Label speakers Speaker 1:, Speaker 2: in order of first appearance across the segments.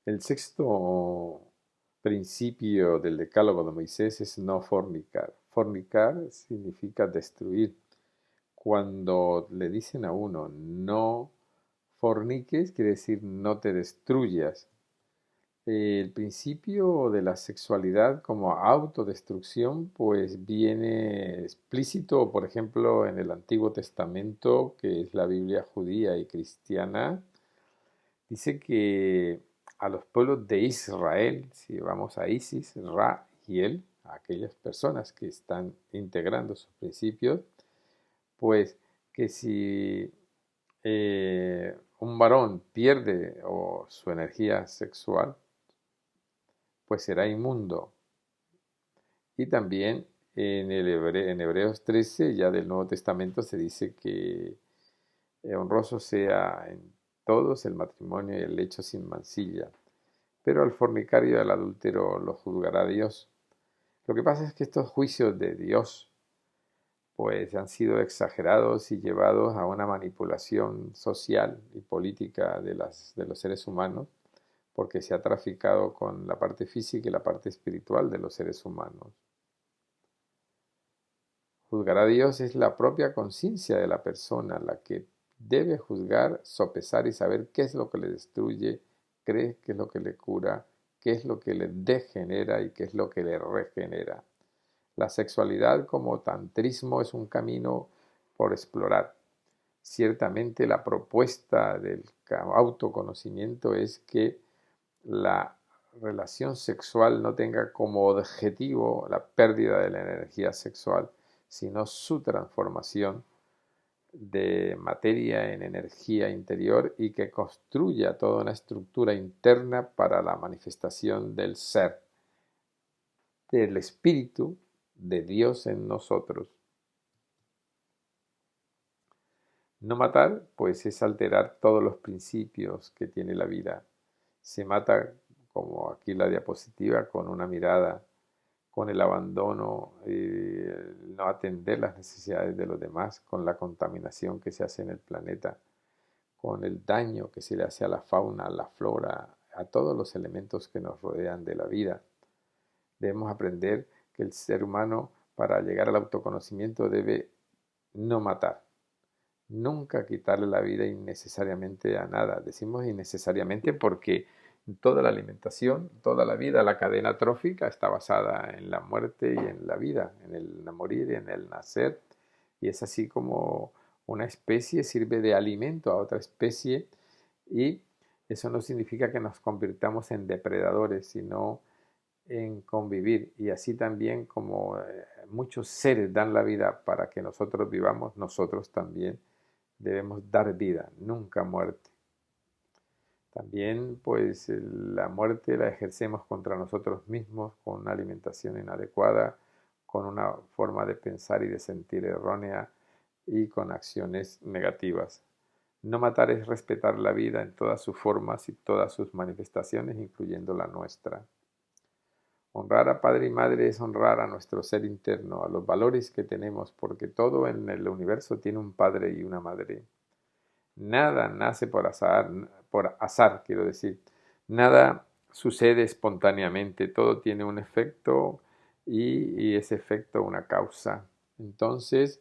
Speaker 1: El sexto principio del Decálogo de Moisés es no fornicar. Fornicar significa destruir. Cuando le dicen a uno no forniques, quiere decir no te destruyas. El principio de la sexualidad como autodestrucción, pues viene explícito, por ejemplo, en el Antiguo Testamento, que es la Biblia judía y cristiana. Dice que a los pueblos de Israel, si vamos a Isis, Ra y El, a aquellas personas que están integrando sus principios, pues que si un varón pierde su energía sexual, pues será inmundo. Y también en Hebreos 13, ya del Nuevo Testamento, se dice que honroso sea en todos el matrimonio y el lecho sin mancilla, pero al fornicario y al adúltero lo juzgará Dios. Lo que pasa es que estos juicios de Dios pues han sido exagerados y llevados a una manipulación social y política de los seres humanos, porque se ha traficado con la parte física y la parte espiritual de los seres humanos. Juzgar a Dios es la propia conciencia de la persona, la que debe juzgar, sopesar y saber qué es lo que le destruye, qué es lo que le cura, qué es lo que le degenera y qué es lo que le regenera. La sexualidad como tantrismo es un camino por explorar. Ciertamente la propuesta del autoconocimiento es que la relación sexual no tenga como objetivo la pérdida de la energía sexual, sino su transformación de materia en energía interior y que construya toda una estructura interna para la manifestación del ser, del espíritu de Dios en nosotros. No matar, pues es alterar todos los principios que tiene la vida. Se mata, como aquí la diapositiva, con una mirada, con el abandono, no atender las necesidades de los demás, con la contaminación que se hace en el planeta, con el daño que se le hace a la fauna, a la flora, a todos los elementos que nos rodean de la vida. Debemos aprender que el ser humano, para llegar al autoconocimiento, debe no matar, nunca quitarle la vida innecesariamente a nada. Decimos innecesariamente porque toda la alimentación, toda la vida, la cadena trófica está basada en la muerte y en la vida, en el morir y en el nacer. Y es así como una especie sirve de alimento a otra especie y eso no significa que nos convirtamos en depredadores, sino en convivir. Y así también como muchos seres dan la vida para que nosotros vivamos, nosotros también debemos dar vida, nunca muerte. También pues la muerte la ejercemos contra nosotros mismos con una alimentación inadecuada, con una forma de pensar y de sentir errónea y con acciones negativas. No matar es respetar la vida en todas sus formas y todas sus manifestaciones, incluyendo la nuestra. Honrar a padre y madre es honrar a nuestro ser interno, a los valores que tenemos, porque todo en el universo tiene un padre y una madre. Nada nace por azar, quiero decir. Nada sucede espontáneamente, todo tiene un efecto y ese efecto una causa. Entonces,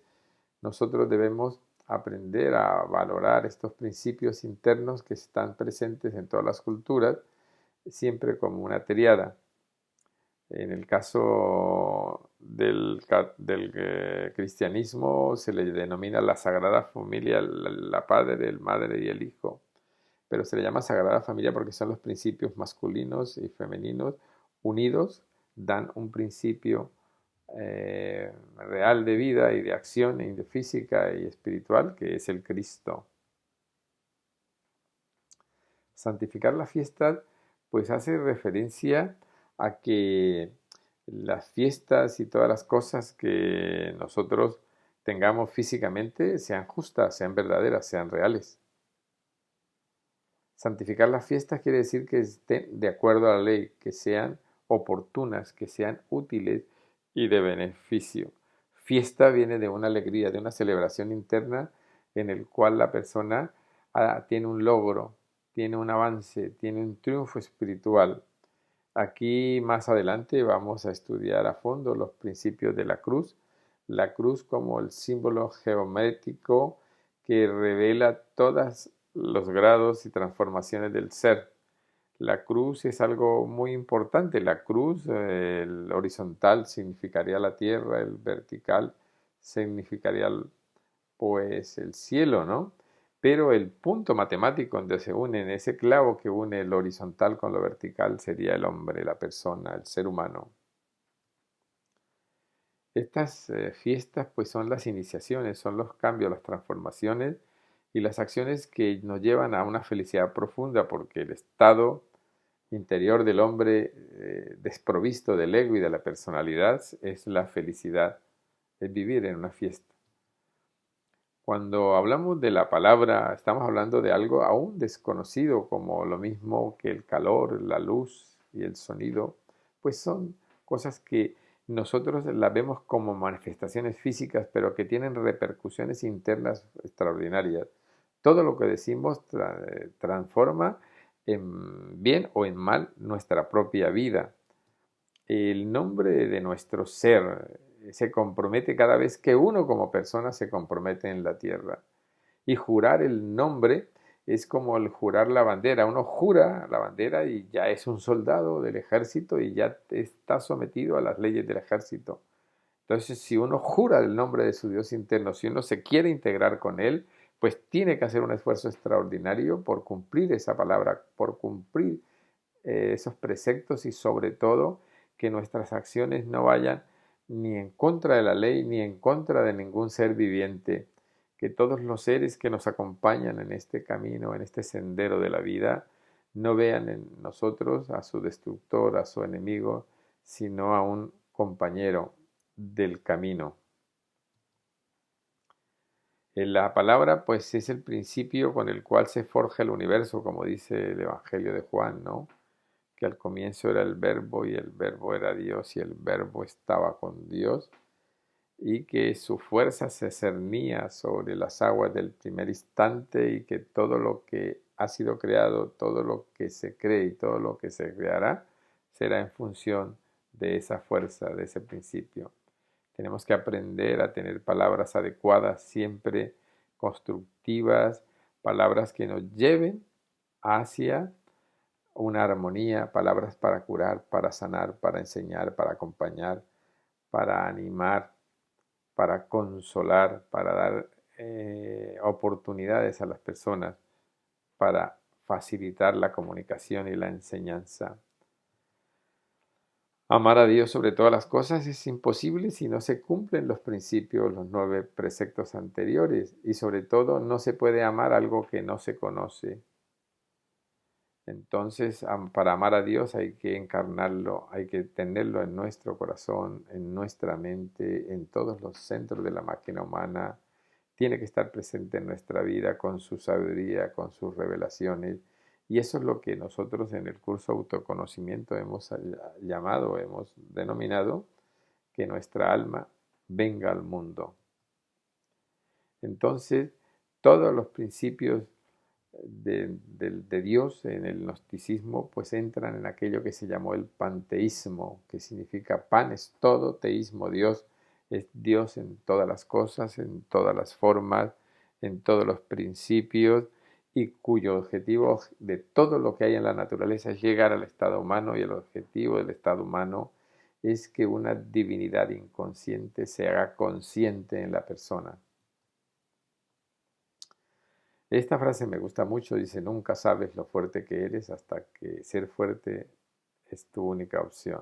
Speaker 1: nosotros debemos aprender a valorar estos principios internos que están presentes en todas las culturas, siempre como una triada. En el caso del cristianismo se le denomina la Sagrada Familia, la Padre, el Madre y el Hijo, pero se le llama Sagrada Familia porque son los principios masculinos y femeninos unidos, dan un principio real de vida y de acción y de física y espiritual que es el Cristo. Santificar la fiesta pues hace referencia a que las fiestas y todas las cosas que nosotros tengamos físicamente sean justas, sean verdaderas, sean reales. Santificar las fiestas quiere decir que estén de acuerdo a la ley, que sean oportunas, que sean útiles y de beneficio. Fiesta viene de una alegría, de una celebración interna en el cual la persona tiene un logro, tiene un avance, tiene un triunfo espiritual. Aquí más adelante vamos a estudiar a fondo los principios de la cruz como el símbolo geométrico que revela todos los grados y transformaciones del ser. La cruz es algo muy importante. La cruz, el horizontal significaría la tierra, el vertical significaría pues el cielo, ¿no? Pero el punto matemático donde se unen, ese clavo que une lo horizontal con lo vertical sería el hombre, la persona, el ser humano. Estas fiestas pues son las iniciaciones, son los cambios, las transformaciones y las acciones que nos llevan a una felicidad profunda porque el estado interior del hombre desprovisto del ego y de la personalidad es la felicidad, es vivir en una fiesta. Cuando hablamos de la palabra, estamos hablando de algo aún desconocido, como lo mismo que el calor, la luz y el sonido, pues son cosas que nosotros las vemos como manifestaciones físicas, pero que tienen repercusiones internas extraordinarias. Todo lo que decimos transforma en bien o en mal nuestra propia vida. El nombre de nuestro ser se compromete cada vez que uno como persona se compromete en la tierra. Y jurar el nombre es como el jurar la bandera. Uno jura la bandera y ya es un soldado del ejército y ya está sometido a las leyes del ejército. Entonces, si uno jura el nombre de su Dios interno, si uno se quiere integrar con Él, pues tiene que hacer un esfuerzo extraordinario por cumplir esa palabra, por cumplir esos preceptos y sobre todo que nuestras acciones no vayan ni en contra de la ley ni en contra de ningún ser viviente, que todos los seres que nos acompañan en este camino, en este sendero de la vida, no vean en nosotros a su destructor, a su enemigo, sino a un compañero del camino. La palabra pues es el principio con el cual se forja el universo, como dice el Evangelio de Juan, ¿no? Que al comienzo era el verbo y el verbo era Dios y el verbo estaba con Dios y que su fuerza se cernía sobre las aguas del primer instante y que todo lo que ha sido creado, todo lo que se cree y todo lo que se creará será en función de esa fuerza, de ese principio. Tenemos que aprender a tener palabras adecuadas, siempre constructivas, palabras que nos lleven hacia una armonía, palabras para curar, para sanar, para enseñar, para acompañar, para animar, para consolar, para dar oportunidades a las personas, para facilitar la comunicación y la enseñanza. Amar a Dios sobre todas las cosas es imposible si no se cumplen los principios, los 9 preceptos anteriores, y sobre todo no se puede amar algo que no se conoce. Entonces, para amar a Dios hay que encarnarlo, hay que tenerlo en nuestro corazón, en nuestra mente, en todos los centros de la máquina humana. Tiene que estar presente en nuestra vida con su sabiduría, con sus revelaciones. Y eso es lo que nosotros en el curso autoconocimiento hemos llamado, hemos denominado que nuestra alma venga al mundo. Entonces, todos los principios de Dios en el gnosticismo pues entran en aquello que se llamó el panteísmo, que significa pan es todo, teísmo Dios es Dios en todas las cosas, en todas las formas, en todos los principios y cuyo objetivo de todo lo que hay en la naturaleza es llegar al estado humano y el objetivo del estado humano es que una divinidad inconsciente se haga consciente en la persona. Esta frase me gusta mucho, dice, nunca sabes lo fuerte que eres hasta que ser fuerte es tu única opción.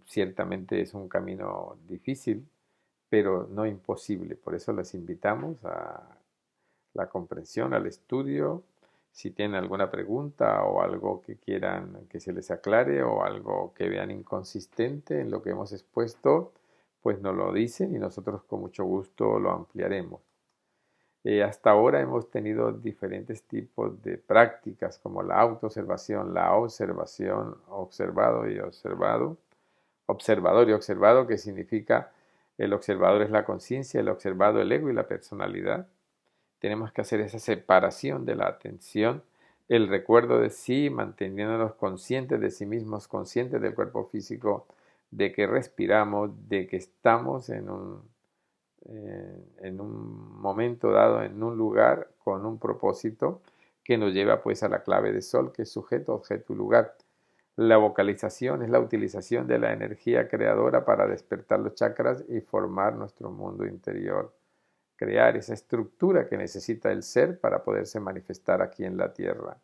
Speaker 1: Ciertamente es un camino difícil, pero no imposible. Por eso les invitamos a la comprensión, al estudio. Si tienen alguna pregunta o algo que quieran que se les aclare o algo que vean inconsistente en lo que hemos expuesto, pues nos lo dicen y nosotros con mucho gusto lo ampliaremos. Hasta ahora hemos tenido diferentes tipos de prácticas como la autoobservación, la observación, observado y observado, observador y observado, que significa el observador es la conciencia, el observado el ego y la personalidad. tenemos que hacer esa separación de la atención, el recuerdo de sí, manteniéndonos conscientes de sí mismos, conscientes del cuerpo físico, de que respiramos, de que estamos en un momento dado, en un lugar, con un propósito que nos lleva pues a la clave de sol, que es sujeto, objeto y lugar. La vocalización es la utilización de la energía creadora para despertar los chakras y formar nuestro mundo interior, crear esa estructura que necesita el ser para poderse manifestar aquí en la tierra.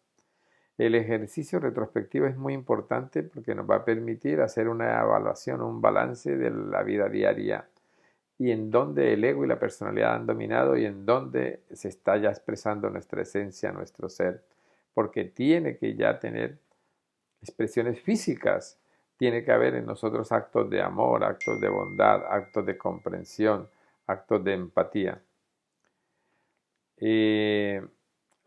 Speaker 1: El ejercicio retrospectivo es muy importante porque nos va a permitir hacer una evaluación, un balance de la vida diaria y en dónde el ego y la personalidad han dominado y en dónde se está ya expresando nuestra esencia, nuestro ser, porque tiene que ya tener expresiones físicas, tiene que haber en nosotros actos de amor, actos de bondad, actos de comprensión, actos de empatía.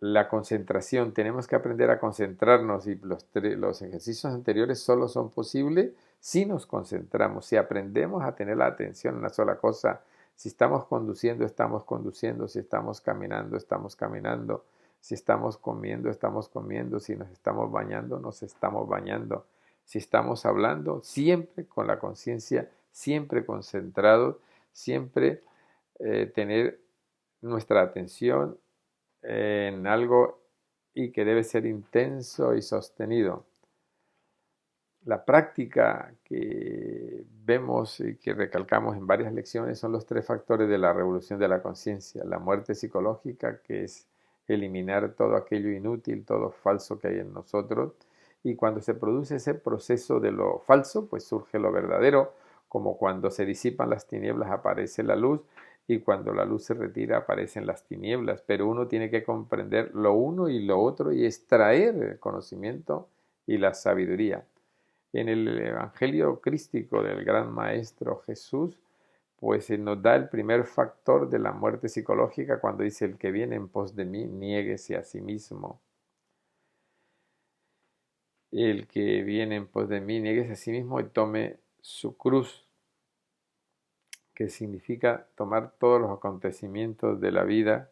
Speaker 1: La concentración, tenemos que aprender a concentrarnos y los ejercicios anteriores solo son posibles si nos concentramos, si aprendemos a tener la atención en una sola cosa. Si estamos conduciendo, si estamos caminando, estamos caminando, si estamos comiendo, si nos estamos bañando, nos estamos bañando, si estamos hablando, siempre con la conciencia, siempre concentrados, siempre tener nuestra atención en algo y que debe ser intenso y sostenido. La práctica que vemos y que recalcamos en varias lecciones son los tres factores de la revolución de la conciencia. La muerte psicológica, que es eliminar todo aquello inútil, todo falso que hay en nosotros. Y cuando se produce ese proceso de lo falso, pues surge lo verdadero, como cuando se disipan las tinieblas aparece la luz y cuando la luz se retira aparecen las tinieblas. Pero uno tiene que comprender lo uno y lo otro y extraer el conocimiento y la sabiduría. En el Evangelio crístico del Gran Maestro Jesús, pues nos da el primer factor de la muerte psicológica cuando dice: el que viene en pos de mí, niéguese a sí mismo. El que viene en pos de mí, niéguese a sí mismo y tome su cruz, que significa tomar todos los acontecimientos de la vida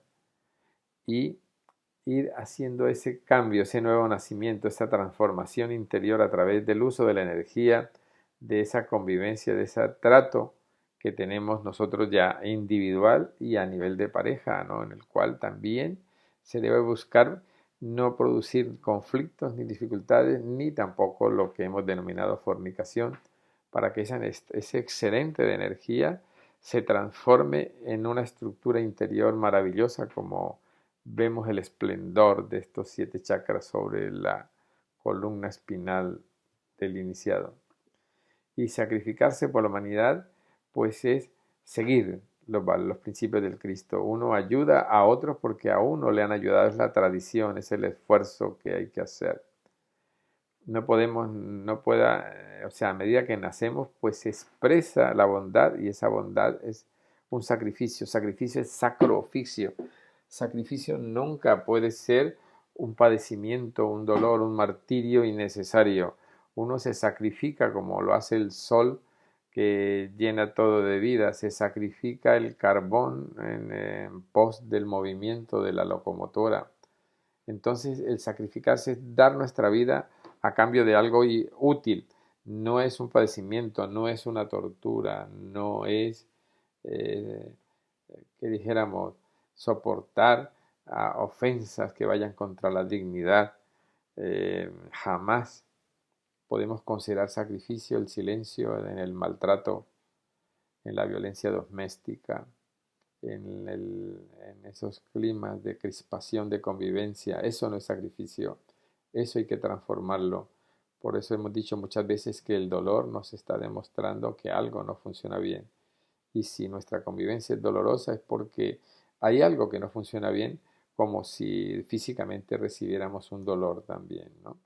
Speaker 1: y ir haciendo ese cambio, ese nuevo nacimiento, esa transformación interior a través del uso de la energía, de esa convivencia, de ese trato que tenemos nosotros ya individual y a nivel de pareja, ¿no? En el cual también se debe buscar no producir conflictos ni dificultades, ni tampoco lo que hemos denominado fornicación, para que ese excedente de energía se transforme en una estructura interior maravillosa, como vemos el esplendor de estos 7 chakras sobre la columna espinal del iniciado. Y sacrificarse por la humanidad, pues es seguir los principios del Cristo. Uno ayuda a otros porque a uno le han ayudado, es la tradición, es el esfuerzo que hay que hacer. O sea, a medida que nacemos, pues se expresa la bondad y esa bondad es un sacrificio. Sacrificio es sacro oficio. Sacrificio nunca puede ser un padecimiento, un dolor, un martirio innecesario. Uno se sacrifica como lo hace el sol que llena todo de vida. Se sacrifica el carbón en pos del movimiento de la locomotora. Entonces el sacrificarse es dar nuestra vida a cambio de algo útil. No es un padecimiento, no es una tortura, no es, eh, que dijéramos, soportar ofensas que vayan contra la dignidad. Jamás podemos considerar sacrificio el silencio en el maltrato, en la violencia doméstica, en esos climas de crispación, de convivencia. Eso no es sacrificio, eso hay que transformarlo. Por eso hemos dicho muchas veces que el dolor nos está demostrando que algo no funciona bien. Y si nuestra convivencia es dolorosa es porque hay algo que no funciona bien, como si físicamente recibiéramos un dolor también, ¿no?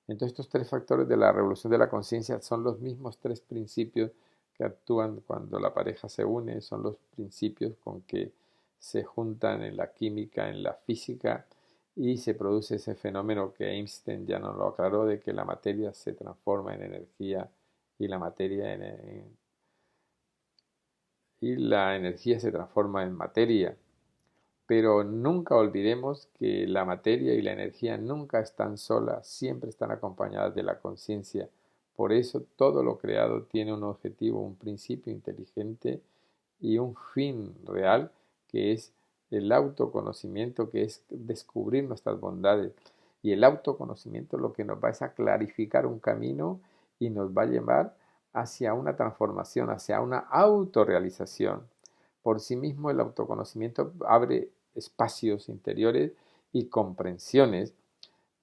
Speaker 1: Entonces estos tres factores de la revolución de la conciencia son los mismos tres principios que actúan cuando la pareja se une, son los principios con que se juntan en la química, en la física y se produce ese fenómeno que Einstein ya nos lo aclaró, de que la materia se transforma en energía y y la energía se transforma en materia. Pero nunca olvidemos que la materia y la energía nunca están solas, siempre están acompañadas de la conciencia. Por eso todo lo creado tiene un objetivo, un principio inteligente y un fin real, que es el autoconocimiento, que es descubrir nuestras bondades. Y el autoconocimiento lo que nos va es a clarificar un camino y nos va a llevar hacia una transformación, hacia una autorrealización. Por sí mismo el autoconocimiento abre espacios interiores y comprensiones,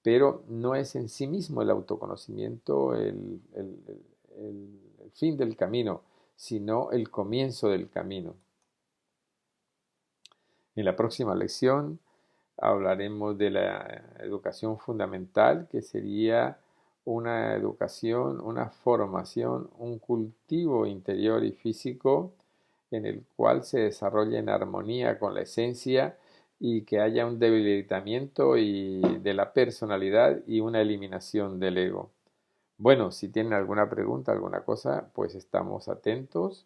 Speaker 1: pero no es en sí mismo el autoconocimiento el fin del camino, sino el comienzo del camino. En la próxima lección hablaremos de la educación fundamental, que sería una educación, una formación, un cultivo interior y físico en el cual se desarrolle en armonía con la esencia y que haya un debilitamiento de la personalidad y una eliminación del ego. Bueno, si tienen alguna pregunta, alguna cosa, pues estamos atentos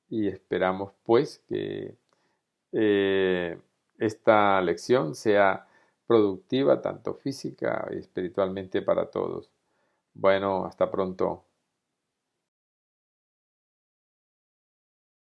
Speaker 1: y esperamos pues que eh, esta lección sea productiva tanto física y espiritualmente para todos. Bueno, hasta pronto.